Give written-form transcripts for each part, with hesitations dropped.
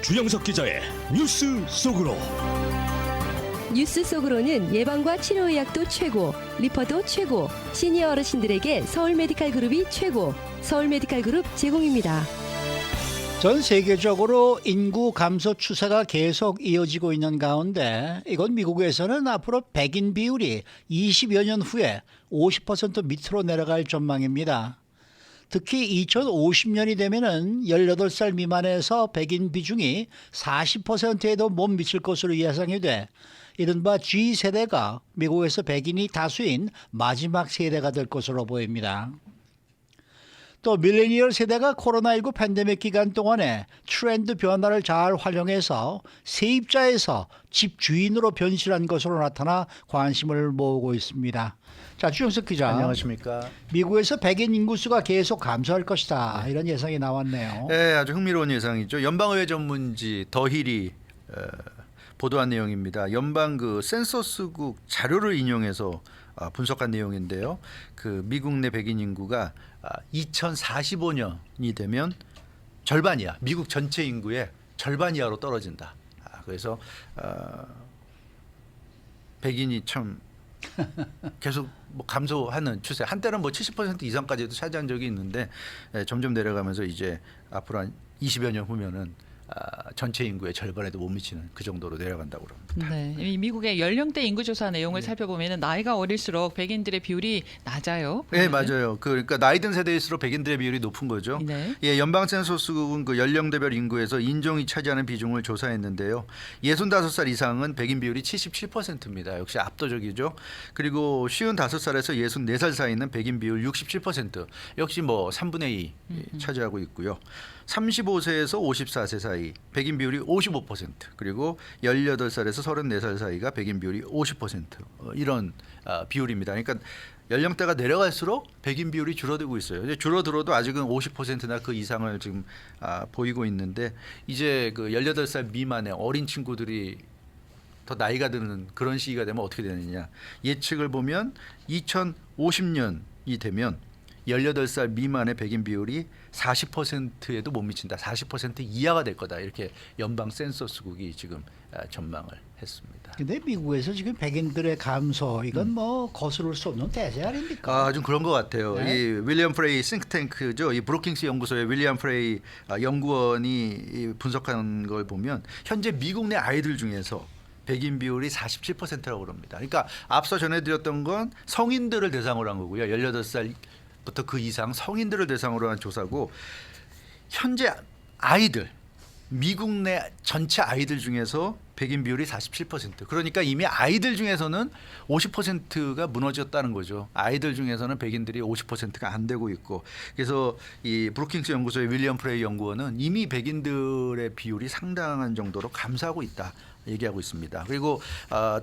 주영석 기자의 뉴스 속으로. 뉴스 속으로는 예방과 치료의학도 최고, 리퍼도 최고, 시니어 어르신들에게 서울 메디칼 그룹이 최고, 서울 메디칼 그룹 제공입니다. 전 세계적으로 인구 감소 추세가 계속 이어지고 있는 가운데 이건 미국에서는 앞으로 백인 비율이 20여 년 후에 50% 밑으로 내려갈 전망입니다. 특히 2050년이 되면은 18살 미만에서 백인 비중이 40%에도 못 미칠 것으로 예상이 돼 이른바 G세대가 미국에서 백인이 다수인 마지막 세대가 될 것으로 보입니다. 또 밀레니얼 세대가 코로나19 팬데믹 기간 동안에 트렌드 변화를 잘 활용해서 세입자에서 집주인으로 변신한 것으로 나타나 관심을 모으고 있습니다. 자, 주영석 기자. 안녕하십니까. 미국에서 백인 인구수가 계속 감소할 것이다. 이런 예상이 나왔네요. 네, 아주 흥미로운 예상이죠. 연방의회 전문지 더 힐이 보도한 내용입니다. 연방 그 센서스국 자료를 인용해서 분석한 내용인데요. 그 미국 내 백인 인구가 2045년이 되면 절반이야. 미국 전체 인구의 절반 이하로 떨어진다. 그래서 백인이 참 계속 뭐 감소하는 추세. 한때는 뭐 70% 이상까지도 차지한 적이 있는데 점점 내려가면서 이제 앞으로 한 20여 년 후면은 전체 인구의 절반에도 못 미치는 그 정도로 내려간다고 합니다. 네, 이 미국의 연령대 인구조사 내용을 살펴보면 나이가 어릴수록 백인들의 비율이 낮아요. 네, 맞아요. 그러니까 나이 든 세대일수록 백인들의 비율이 높은 거죠. 네. 예, 연방 센서스국은 그 연령대별 인구에서 인종이 차지하는 비중을 조사했는데요. 65살 이상은 백인 비율이 77%입니다. 역시 압도적이죠. 그리고 55살에서 64살 사이는 백인 비율 67%. 역시 뭐 3분의 2 차지하고 있고요. 35세에서 54세 사이 백인 비율이 55%, 그리고 18살에서 34살 사이가 백인 비율이 50% 이런 비율입니다. 그러니까 연령대가 내려갈수록 백인 비율이 줄어들고 있어요. 이제 줄어들어도 아직은 50%나 그 이상을 지금 보이고 있는데 이제 그 18살 미만의 어린 친구들이 더 나이가 드는 그런 시기가 되면 어떻게 되느냐. 예측을 보면 2050년이 되면 18살 미만의 백인 비율이 40%에도 못 미친다. 40% 이하가 될 거다. 이렇게 연방 센서스국이 지금 전망을 했습니다. 근데 미국에서 지금 백인들의 감소 이건 뭐 거스를 수 없는 대세 아닙니까? 좀 그런 것 같아요. 네? 이 윌리엄 프레이 싱크탱크죠. 이 브루킹스 연구소의 윌리엄 프레이 연구원이 분석한 걸 보면 현재 미국 내 아이들 중에서 백인 비율이 47%라고 그럽니다. 그러니까 앞서 전해드렸던 건 성인들을 대상으로 한 거고요. 18살부터 그 이상 성인들을 대상으로 한 조사고, 현재 아이들, 미국 내 전체 아이들 중에서 백인 비율이 47%. 그러니까 이미 아이들 중에서는 50%가 무너졌다는 거죠. 아이들 중에서는 백인들이 50%가 안 되고 있고. 그래서 이 브루킹스 연구소의 윌리엄 프레이 연구원은 이미 백인들의 비율이 상당한 정도로 감소하고 있다 얘기하고 있습니다. 그리고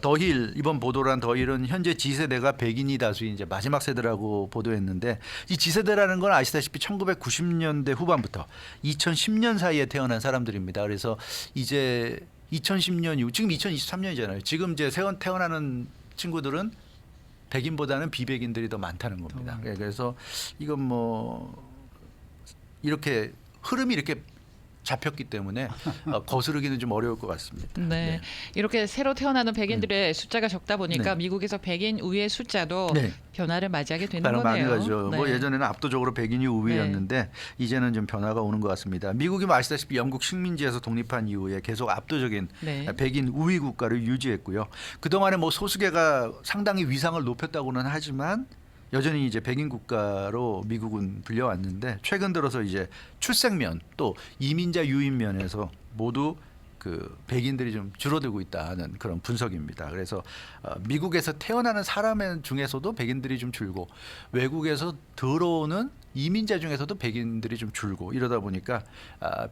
더힐, 이번 보도를 한 더힐은 현재 G세대가 백인이 다수인 이제 마지막 세대라고 보도했는데, 이 G세대라는 건 아시다시피 1990년대 후반부터 2010년 사이에 태어난 사람들입니다. 그래서 이제 2010년 이후, 지금 2023년이잖아요. 지금 이제 태어나는 친구들은 백인보다는 비백인들이 더 많다는 겁니다. 그래서 이건 뭐 이렇게 흐름이 이렇게 잡혔기 때문에 거스르기는 좀 어려울 것 같습니다. 네. 이렇게 새로 태어나는 백인들의 숫자가 적다 보니까 미국에서 백인 우위의 숫자도 변화를 맞이하게 되는 거네요. 가죠. 뭐 예전에는 압도적으로 백인이 우위였는데 이제는 좀 변화가 오는 것 같습니다. 미국이 뭐 아시다시피 영국 식민지에서 독립한 이후에 계속 압도적인 백인 우위 국가를 유지했고요. 그동안에 뭐 소수계가 상당히 위상을 높였다고는 하지만 여전히 이제 백인 국가로 미국은 불려왔는데, 최근 들어서 이제 출생면 또 이민자 유입면에서 모두 그 백인들이 좀 줄어들고 있다는 그런 분석입니다. 그래서 미국에서 태어나는 사람 중에서도 백인들이 좀 줄고, 외국에서 들어오는 이민자 중에서도 백인들이 좀 줄고, 이러다 보니까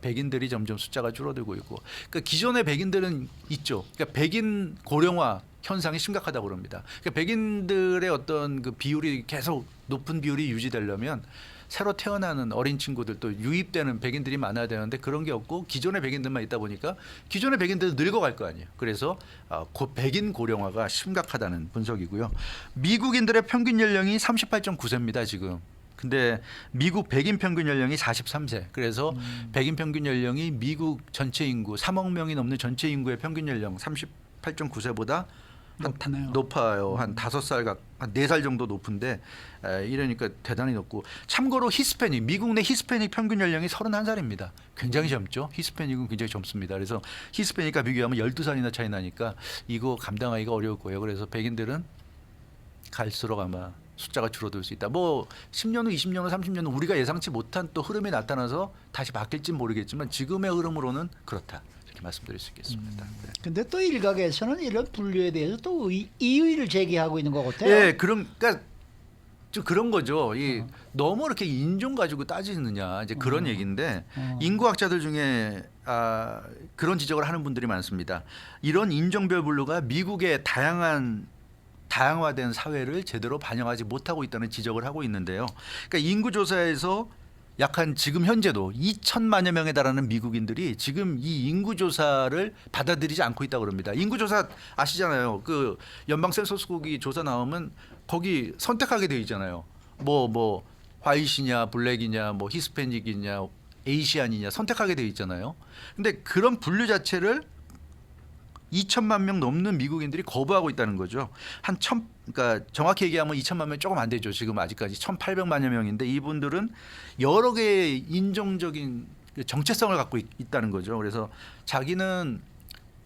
백인들이 점점 숫자가 줄어들고 있고, 그러니까 기존의 백인들은 있죠. 그러니까 백인 고령화 현상이 심각하다고 그럽니다. 그러니까 백인들의 어떤 그 비율이 계속 높은 비율이 유지되려면 새로 태어나는 어린 친구들, 또 유입되는 백인들이 많아야 되는데 그런 게 없고 기존의 백인들만 있다 보니까 기존의 백인들은 늙어갈 거 아니에요. 그래서 백인 고령화가 심각하다는 분석이고요. 미국인들의 평균 연령이 38.9세입니다 지금. 근데 미국 백인 평균 연령이 43세. 그래서 백인 평균 연령이 미국 전체 인구 3억 명이 넘는 전체 인구의 평균 연령 38.9세보다 높아요. 한 5살 한 4살 정도 높은데 이러니까 대단히 높고 참고로 히스패닉 미국 내 히스패닉 평균 연령이 31살입니다. 굉장히 젊죠. 히스패닉은 굉장히 젊습니다. 그래서 히스패닉과 비교하면 12살이나 차이 나니까 이거 감당하기가 어려울 거예요. 그래서 백인들은 갈수록 아마 숫자가 줄어들 수 있다. 뭐 10년 후, 20년 후, 30년 후 우리가 예상치 못한 또 흐름이 나타나서 다시 바뀔지는 모르겠지만 지금의 흐름으로는 그렇다. 이렇게 말씀드릴 수 있겠습니다. 네. 근데 또 일각에서는 이런 분류에 대해서 또 이의를 제기하고 있는 것 같아요. 예, 그러니까 좀 그런 거죠. 너무 이렇게 인종 가지고 따지느냐 이제 그런 얘기인데 인구학자들 중에 그런 지적을 하는 분들이 많습니다. 이런 인종별 분류가 미국의 다양화된 사회를 제대로 반영하지 못하고 있다는 지적을 하고 있는데요. 그러니까 인구조사에서 약한 지금 현재도 2천만여 명에 달하는 미국인들이 지금 이 인구조사를 받아들이지 않고 있다고 그럽니다. 인구조사 아시잖아요. 그 연방 센서스국이 조사 나오면 거기 선택하게 돼 있잖아요. 뭐 화이트냐, 블랙이냐, 뭐 히스패닉이냐, 에이시안이냐 선택하게 돼 있잖아요. 근데 그런 분류 자체를 2천만 명 넘는 미국인들이 거부하고 있다는 거죠. 그러니까 정확히 얘기하면 2천만 명 조금 안 되죠. 지금 아직까지 1,800만여 명인데 이분들은 여러 개의 인종적인 정체성을 갖고 있다는 거죠. 그래서 자기는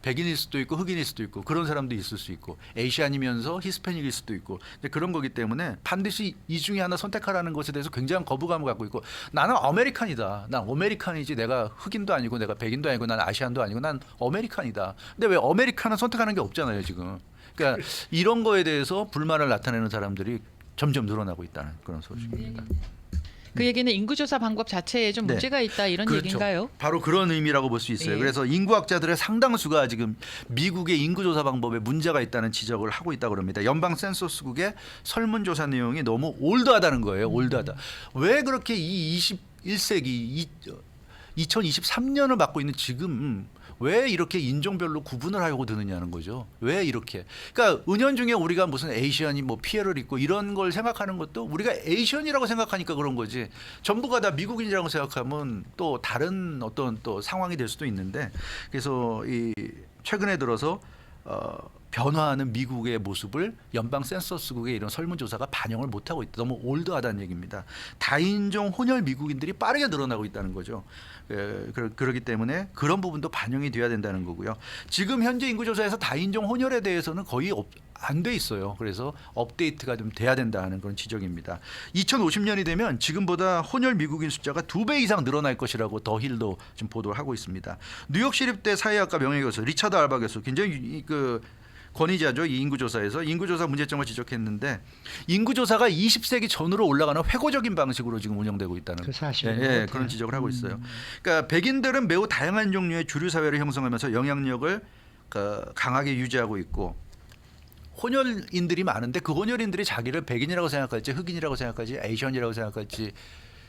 백인일 수도 있고 흑인일 수도 있고 그런 사람도 있을 수 있고 에이시안이면서 히스패닉일 수도 있고 그런 거기 때문에 반드시 이 중에 하나 선택하라는 것에 대해서 굉장한 거부감을 갖고 있고 나는 아메리칸이다. 난 아메리칸이지 내가 흑인도 아니고 내가 백인도 아니고 난 아시안도 아니고 난 아메리칸이다. 근데 왜 아메리칸은 선택하는 게 없잖아요 지금. 그러니까 이런 거에 대해서 불만을 나타내는 사람들이 점점 늘어나고 있다는 그런 소식입니다. 그 얘기는 인구조사 방법 자체에 좀 네. 문제가 있다 이런 그렇죠. 얘기인가요? 바로 그런 의미라고 볼 수 있어요. 예. 그래서 인구학자들의 상당수가 지금 미국의 인구조사 방법에 문제가 있다는 지적을 하고 있다고 합니다. 연방 센서스국의 설문조사 내용이 너무 올드하다는 거예요. 올드하다. 왜 그렇게 이 21세기 2023년을 맞고 있는 지금 왜 이렇게 인종별로 구분을 하려고 드느냐는 거죠. 왜 이렇게? 그러니까 은연중에 우리가 무슨 에이시안이 뭐 피해를 입고 이런 걸 생각하는 것도 우리가 에이시안이라고 생각하니까 그런 거지. 전부가 다 미국인이라고 생각하면 또 다른 어떤 또 상황이 될 수도 있는데 그래서 이 최근에 들어서 변화하는 미국의 모습을 연방 센서스국의 이런 설문조사가 반영을 못하고 있다. 너무 올드하다는 얘기입니다. 다인종 혼혈 미국인들이 빠르게 늘어나고 있다는 거죠. 그렇기 때문에 그런 부분도 반영이 돼야 된다는 거고요. 지금 현재 인구조사에서 다인종 혼혈에 대해서는 거의 안 돼 있어요. 그래서 업데이트가 좀 돼야 된다는 그런 지적입니다. 2050년이 되면 지금보다 혼혈 미국인 숫자가 2배 이상 늘어날 것이라고 더 힐도 좀 보도를 하고 있습니다. 뉴욕시립대 사회학과 명예교수 리차드 알바 교수 굉장히 권위자죠. 이 인구조사에서 인구조사 문제점을 지적했는데 인구조사가 20세기 전으로 올라가는 회고적인 방식으로 지금 운영되고 있다는 그런 지적을 하고 있어요. 그러니까 백인들은 매우 다양한 종류의 주류 사회를 형성하면서 영향력을 강하게 유지하고 있고 혼혈인들이 많은데 그 혼혈인들이 자기를 백인이라고 생각할지 흑인이라고 생각할지 에이시안이라고 생각할지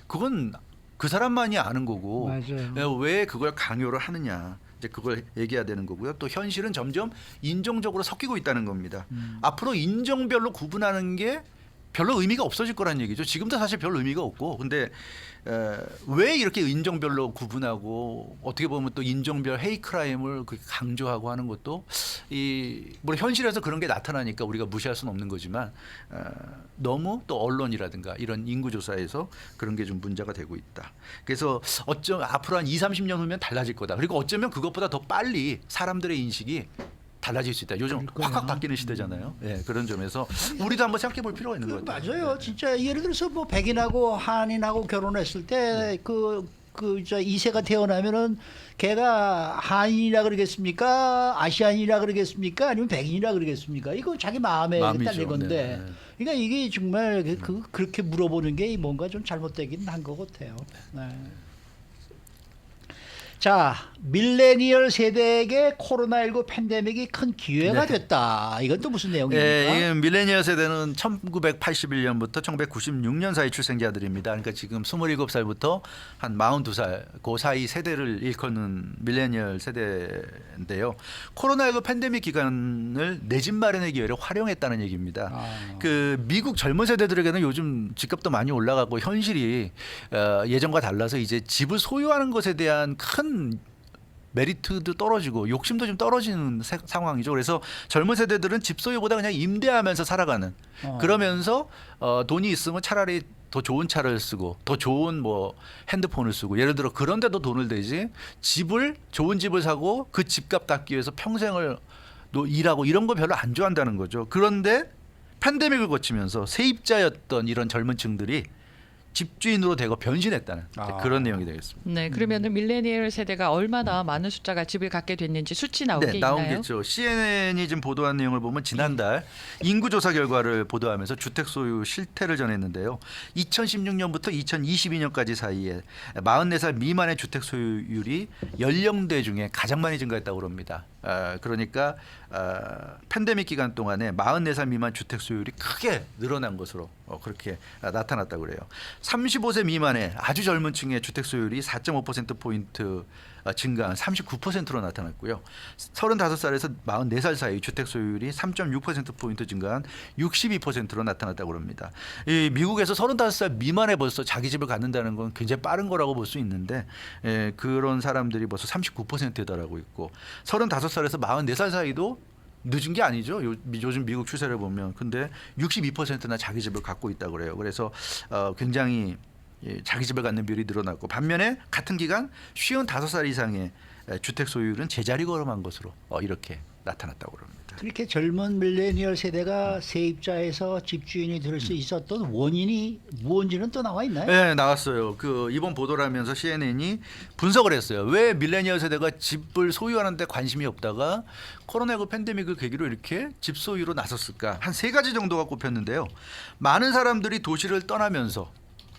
그건 그 사람만이 아는 거고 맞아요. 왜 그걸 강요를 하느냐. 이제 그걸 얘기해야 되는 거고요. 또 현실은 점점 인종적으로 섞이고 있다는 겁니다. 앞으로 인종별로 구분하는 게 별로 의미가 없어질 거란 얘기죠. 지금도 사실 별 의미가 없고, 근데 왜 이렇게 인종별로 구분하고 어떻게 보면 또 인종별 헤이 크라임을 강조하고 하는 것도 물론 현실에서 그런 게 나타나니까 우리가 무시할 수는 없는 거지만 너무 또 언론이라든가 이런 인구조사에서 그런 게 좀 문제가 되고 있다. 그래서 앞으로 한 20-30년 후면 달라질 거다. 그리고 어쩌면 그것보다 더 빨리 사람들의 인식이 달라질 수 있다. 요즘 확확 바뀌는 시대잖아요. 네, 그런 점에서 우리도 한번 생각해 볼 필요가 있는 것 같아요. 맞아요. 진짜 예를 들어서 뭐 백인하고 한인하고 결혼했을 때 저 2세가 태어나면은 걔가 한인이라 그러겠습니까? 아시안이라 그러겠습니까? 아니면 백인이라 그러겠습니까? 이거 자기 마음에 딸린 건데. 네. 그러니까 이게 정말 그렇게 물어보는 게 뭔가 좀 잘못되긴 한 것 같아요. 네. 자, 밀레니얼 세대에게 코로나19 팬데믹이 큰 기회가 네. 됐다. 이건 또 무슨 내용입니까? 예, 이 밀레니얼 세대는 1981년부터 1996년 사이 출생자들입니다. 그러니까 지금 27살부터 한 42살 그 사이 세대를 일컫는 밀레니얼 세대인데요. 코로나19 팬데믹 기간을 내 집 마련의 기회를 활용했다는 얘기입니다. 그 미국 젊은 세대들에게는 요즘 집값도 많이 올라가고 현실이 예전과 달라서 이제 집을 소유하는 것에 대한 큰 메리트도 떨어지고 욕심도 좀 떨어지는 상황이죠. 그래서 젊은 세대들은 집 소유보다 그냥 임대하면서 살아가는. 그러면서 돈이 있으면 차라리 더 좋은 차를 쓰고 더 좋은 뭐 핸드폰을 쓰고 예를 들어 그런 데도 돈을 대지 좋은 집을 사고 그 집값 갚기 위해서 평생을 일하고 이런 거 별로 안 좋아한다는 거죠. 그런데 팬데믹을 거치면서 세입자였던 이런 젊은 층들이 집주인으로 되고 변신했다는 그런 내용이 되겠습니다. 네, 그러면은 밀레니얼 세대가 얼마나 많은 숫자가 집을 갖게 됐는지 수치 나온 게 네, 있나요? 나온겠죠. CNN이 지금 보도한 내용을 보면 지난달 인구조사 결과를 보도하면서 주택 소유 실태를 전했는데요. 2016년부터 2022년까지 사이에 44살 미만의 주택 소유율이 연령대 중에 가장 많이 증가했다고 합니다. 그러니까 팬데믹 기간 동안에 44살 미만 주택 소유율이 크게 늘어난 것으로 그렇게 나타났다고 그래요. 35세 미만의 아주 젊은 층의 주택 소유율이 4.5%포인트 증가한 39%로 나타났고요. 35살에서 44살 사이 주택 소유율이 3.6%포인트 증가한 62%로 나타났다고 합니다. 이 미국에서 35살 미만에 벌써 자기 집을 갖는다는 건 굉장히 빠른 거라고 볼 수 있는데 그런 사람들이 벌써 39%에 달하고 있고 35살에서 44살 사이도 늦은 게 아니죠. 요즘 미국 추세를 보면. 근데 62%나 자기 집을 갖고 있다고 그래요. 그래서 굉장히 자기 집을 갖는 비율이 늘어났고 반면에 같은 기간 55살 이상의 주택 소유율은 제자리 걸음한 것으로 이렇게 나타났다고 합니다. 그렇게 젊은 밀레니얼 세대가 세입자에서 집주인이 될 수 있었던 원인이 무언지는 또 나와 있나요? 네, 나왔어요. 그 이번 보도를 하면서 CNN이 분석을 했어요. 왜 밀레니얼 세대가 집을 소유하는 데 관심이 없다가 코로나19 팬데믹을 계기로 이렇게 집 소유로 나섰을까? 한 3가지 정도가 꼽혔는데요. 많은 사람들이 도시를 떠나면서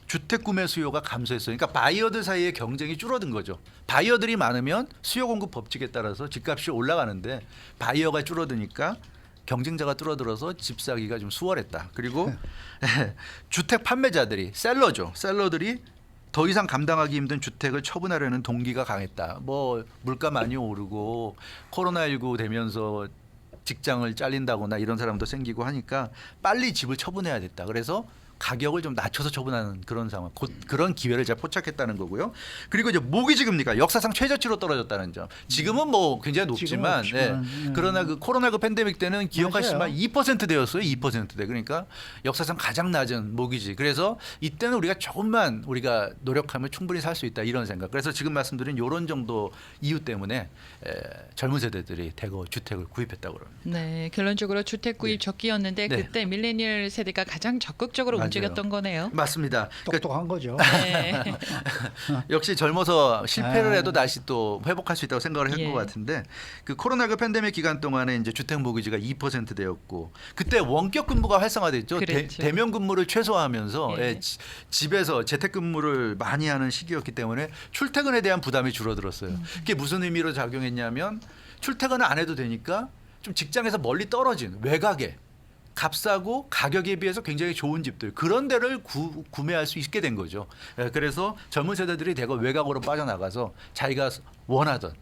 주택 구매 수요가 감소했어요. 그러니까 바이어들 사이의 경쟁이 줄어든 거죠. 바이어들이 많으면 수요 공급 법칙에 따라서 집값이 올라가는데 바이어가 줄어드니까 경쟁자가 줄어들어서 집 사기가 좀 수월했다. 그리고 주택 판매자들이 셀러들이 더 이상 감당하기 힘든 주택을 처분하려는 동기가 강했다. 뭐 물가 많이 오르고 코로나19 되면서 직장을 잘린다거나 이런 사람도 생기고 하니까 빨리 집을 처분해야 됐다. 그래서 가격을 좀 낮춰서 처분하는 그런 상황, 그런 기회를 제가 포착했다는 거고요. 그리고 이제 모기지금리가 역사상 최저치로 떨어졌다는 점. 지금은 뭐 굉장히 높지만, 그러나 그 코로나19 팬데믹 때는 기억하시지만 2%대였어요. 2%대. 그러니까 역사상 가장 낮은 모기지. 그래서 이때는 우리가 조금만 우리가 노력하면 충분히 살 수 있다 이런 생각. 그래서 지금 말씀드린 이런 정도 이유 때문에 젊은 세대들이 대거 주택을 구입했다고 합니다. 네, 결론적으로 주택 구입 적기였는데 네. 그때 밀레니얼 세대가 가장 적극적으로 움직였던 거네요. 맞습니다. 똑똑한 거죠. 네. 역시 젊어서 실패를 해도 다시 또 회복할 수 있다고 생각을 한 예. 것 같은데 그 코로나19 팬데믹 기간 동안에 이제 주택 모기지가 2%대였고 그때 원격 근무가 활성화됐죠. 그랬죠. 대면 근무를 최소화하면서 예. 집에서 재택 근무를 많이 하는 시기였기 때문에 출퇴근에 대한 부담이 줄어들었어요. 그게 무슨 의미로 작용했냐면 출퇴근을 안 해도 되니까 좀 직장에서 멀리 떨어진 외곽에 값싸고 가격에 비해서 굉장히 좋은 집들 그런 데를 구매할 수 있게 된 거죠. 그래서 젊은 세대들이 대거 외곽으로 빠져나가서 자기가 원하던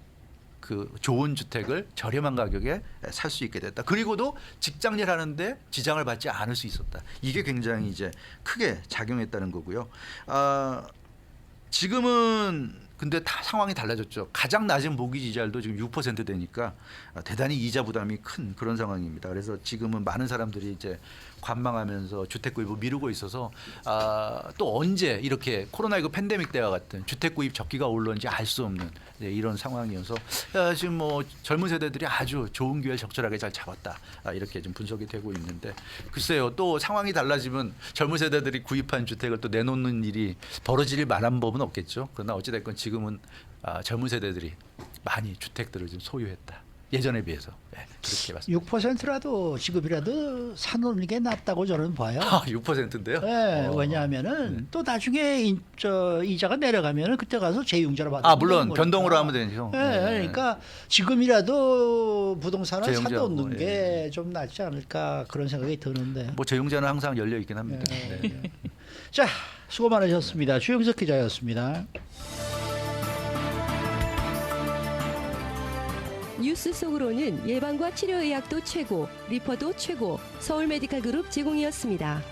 그 좋은 주택을 저렴한 가격에 살 수 있게 됐다. 그리고도 직장일 하는데 지장을 받지 않을 수 있었다. 이게 굉장히 이제 크게 작용했다는 거고요. 지금은 근데 다 상황이 달라졌죠. 가장 낮은 모기지 이자율도 지금 6% 되니까 대단히 이자 부담이 큰 그런 상황입니다. 그래서 지금은 많은 사람들이 이제 관망하면서 주택 구입을 미루고 있어서 또 언제 이렇게 코로나19 팬데믹 때와 같은 주택 구입 적기가 올라온지 알 수 없는 이런 상황이어서 지금 뭐 젊은 세대들이 아주 좋은 기회를 적절하게 잘 잡았다 이렇게 좀 분석이 되고 있는데 글쎄요 또 상황이 달라지면 젊은 세대들이 구입한 주택을 또 내놓는 일이 벌어질 만한 법은 없겠죠. 그러나 어찌됐건 지금은 젊은 세대들이 많이 주택들을 좀 소유했다 예전에 비해서. 네, 그렇게 봤습니다. 6%라도 지급이라도 사놓는 게 낫다고 저는 봐요. 6%인데요? 네, 왜냐하면은 또 나중에 이자가 내려가면은 그때 가서 재융자로 받는 물론 거니까. 변동으로 하면 되죠. 네, 그러니까 지금이라도 부동산을 재융자하고, 사놓는 게 좀 낫지 않을까 그런 생각이 드는데. 뭐 재융자는 항상 열려 있긴 합니다. 네. 네. 자, 수고 많으셨습니다. 주영석 기자였습니다. 뉴스 속으로는 예방과 치료 의학도 최고, 리퍼도 최고, 서울 메디칼 그룹 제공이었습니다.